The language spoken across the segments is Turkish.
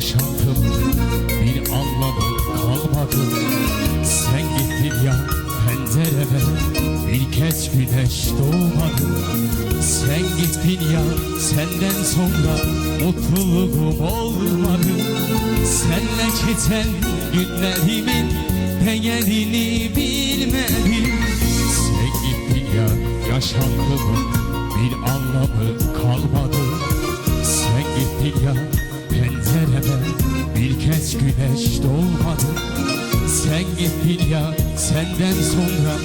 yaşantım bir anlamı kalmadı. Sen gittin ya pencereme, bir kez güneş doğmadı. Sen gittin ya, senden sonra mutluluğum olmadı. Senle geçen günlerimin değerini bilmedim. Sen gittin ya, yaşantımın bir anlamı kalmadı. Sen gittin ya pencereme, bir kez güneş doğmadı. Sen gittin ya, senden sonra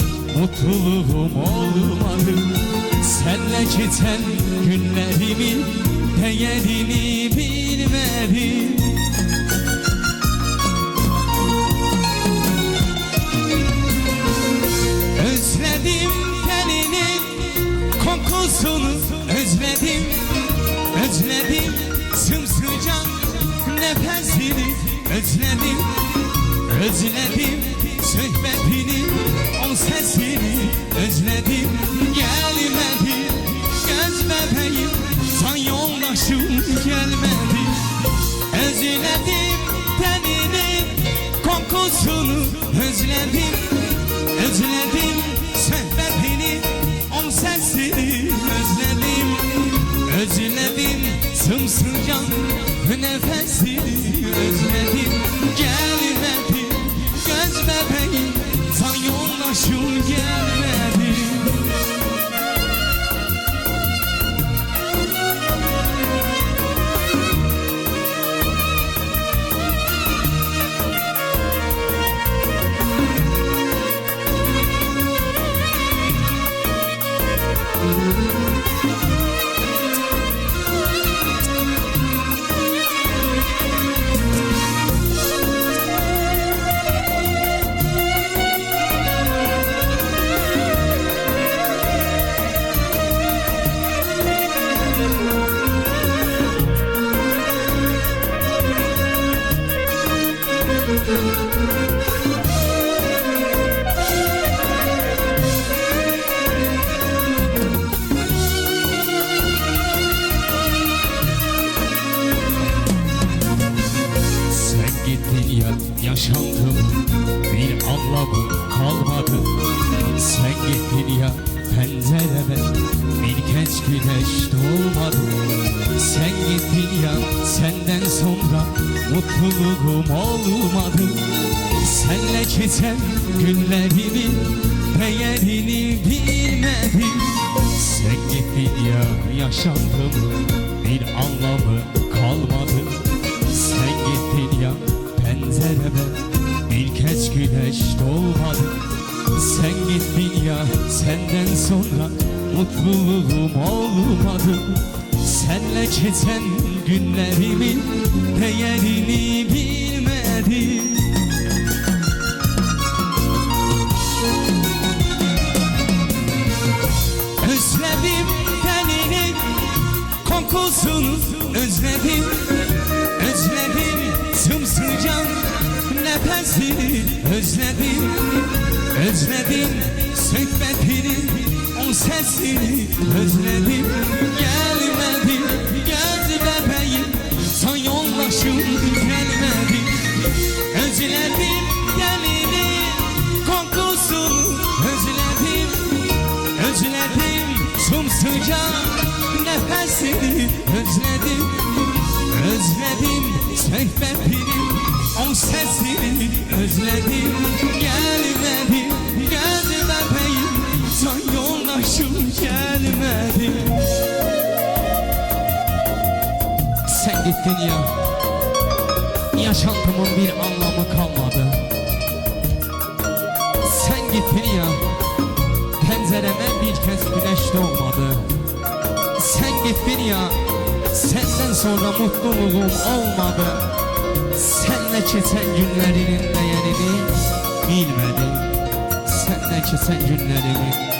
mutluluğum olmadı. Senle geçen günlerimin değerini bilmedim. Özledim teninin kokusunu, özledim, özledim sımsıcak nefesini, özledim, özledim sohbetini, o sesini, özledim. Gelmedi göz bebeğim, san yoldaşım gelmedi. Özledim teninin kokusunu, özledim, özledim sohbetini, o sesini, özledim, özledim sımsıcak nefesini, özledim. Gelmedi göz bebeğim, san yoldaşım gelmedi. Sen gittin ya, yaşantım bir anlamı kalmadı. Sen gittin ya pencereme, bir kez güneş doğmadı. Sen gittin ya, senden sonra mutluluğum olmadı. Senle geçen günlerimin değerini bilmedim. Sen gittin ya, yaşantım bir anlamı kalmadı. Sen gittin ya pencereme, bir kez güneş doğmadı. Sen gittin ya, senden sonra mutluluğum olmadı. Senle geçen günlerimin değerini bilmedim. Özledim teninin kokusunu, özledim, özledim sımsıcak nefesini, özledim, özledim sohbetini, o sesini, özledim. Gelmedi göz bebeğim, san yoldaşım gelmedi. Özledim gelinin kokusunu, özledim, özledim sımsıcak nefesini, özledim, özledim sohbetini, o sesini, özledim. Gelmedi göz bebeğim, san yoldaşım gelmedi. Sen gittin ya, yaşantımın bir anlamı kalmadı. Sen gittin ya, pencereme bir kez güneş doğmadı. Sen gittin ya, senden sonra mutluluğum olmadı. Senle geçen günlerinin değerini bilmedim. Senle geçen günlerinin